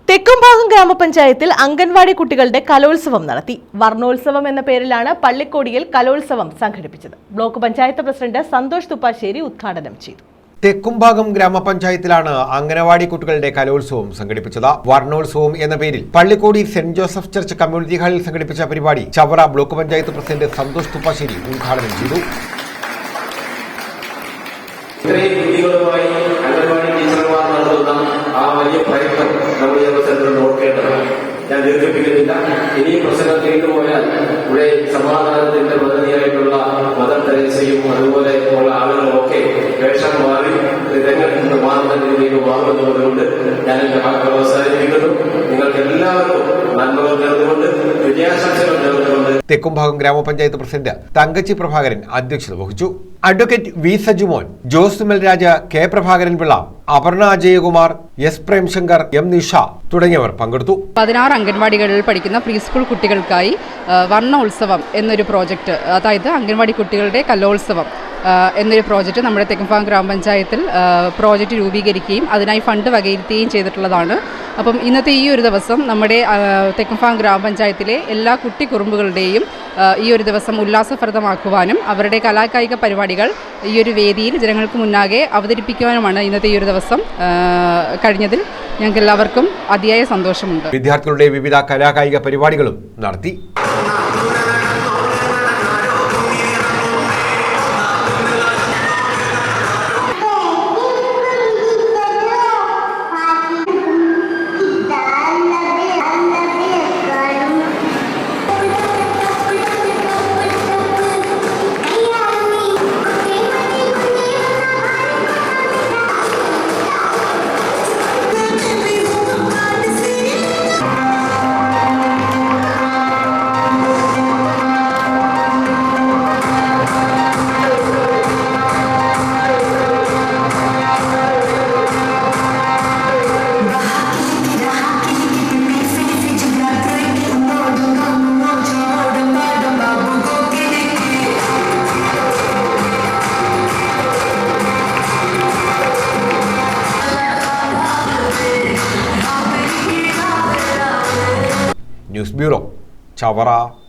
തെക്കുംഭാഗം ഗ്രാമപഞ്ചായത്തിൽ അംഗൻവാടി കുട്ടികളുടെ കലോത്സവം നടത്തി. വർണ്ണോത്സവം എന്ന പേരിലാണ് പള്ളിക്കോടിയിൽ കലോത്സവം സംഘടിപ്പിച്ചത്. ബ്ലോക്ക് പഞ്ചായത്ത് പ്രസിഡന്റ് സന്തോഷ് തുപ്പാശ്ശേരി ഉദ്ഘാടനം ചെയ്തു. തെക്കുംഭാഗം ഗ്രാമപഞ്ചായത്തിലാണ് അംഗനവാടി കുട്ടികളുടെ കലോത്സവം സംഘടിപ്പിച്ചത്. വർണ്ണോത്സവം എന്ന പേരിൽ പള്ളിക്കോടി സെന്റ് ജോസഫ് ചർച്ച് കമ്മ്യൂണിറ്റി ഹാളിൽ സംഘടിപ്പിച്ച പരിപാടി ചവറ ബ്ലോക്ക് പഞ്ചായത്ത് പ്രസിഡന്റ് സന്തോഷ് തുപ്പാശ്ശേരി ഉദ്ഘാടനം ചെയ്തു. ഞാൻ ദീർഘിപ്പിക്കുന്നില്ല. ഇനി പ്രശ്നം കേട്ടുപോയാൽ ഇവിടെ സമാധാനത്തിന്റെ പ്രതിനിധിയായിട്ടുള്ള മദർ തെരേസയും അതുപോലെ ഉള്ള ആളുകളുമൊക്കെ വേഷം മാറി രംഗത്ത് മാറുന്ന രീതിയിൽ മാറുന്നതുകൊണ്ട് ഞാൻ എന്റെ വാക്കുകൾ അവസാനിപ്പിക്കുന്നു. നിങ്ങൾക്ക് എല്ലാവർക്കും നന്മകൾ നേർന്നുകൊണ്ട് വിജയാശംസകൾ നേർന്നുകൊണ്ട് തെക്കുംഭാഗം ഗ്രാമപഞ്ചായത്ത് പ്രസിഡന്റ് തങ്കച്ചി പ്രഭാകരൻ അധ്യക്ഷത വഹിച്ചു. Advocate V Sajumon, Jose Melraja, K Prabhakaran Pillai, Aparna Ajayakumar, S Premshankar, M Nisha തുടങ്ങിയവർ പങ്കെടുത്തു. 16 അംഗൻവാടികളിൽ പഠിക്കുന്ന പ്രീ സ്കൂൾ കുട്ടികൾക്കായി വർണ്ണോത്സവം എന്നൊരു പ്രോജക്റ്റ്, അതായത് അംഗൻവാടി കുട്ടികളുടെ കലോത്സവം എന്നൊരു പ്രോജക്റ്റ് നമ്മുടെ തെക്കുംഭാഗം ഗ്രാമപഞ്ചായത്തിൽ പ്രോജക്റ്റ് രൂപീകരിക്കുകയും അതിനായി ഫണ്ട് വകയിരുത്തുകയും ചെയ്തിട്ടുള്ളതാണ്. അപ്പം ഇന്നത്തെ ഈ ഒരു ദിവസം നമ്മുടെ തെക്കുംഭാഗം ഗ്രാമപഞ്ചായത്തിലെ എല്ലാ കുട്ടി കുറുമ്പുകളുടെയും ഈ ഒരു ദിവസം ഉല്ലാസഭരിതമാക്കുവാനും അവരുടെ കലാകായിക പരിപാടികൾ ഈ ഒരു വേദിയിൽ ജനങ്ങൾക്ക് മുന്നാകെ അവതരിപ്പിക്കുവാനുമാണ് ഇന്നത്തെ ഈ ഒരു ദിവസം കഴിഞ്ഞതിൽ ഞങ്ങൾക്ക് എല്ലാവർക്കും അതിയായ സന്തോഷമുണ്ട്. വിദ്യാർത്ഥികളുടെ വിവിധ കലാകായിക പരിപാടികളും നടത്തി. News bureau, Chavara.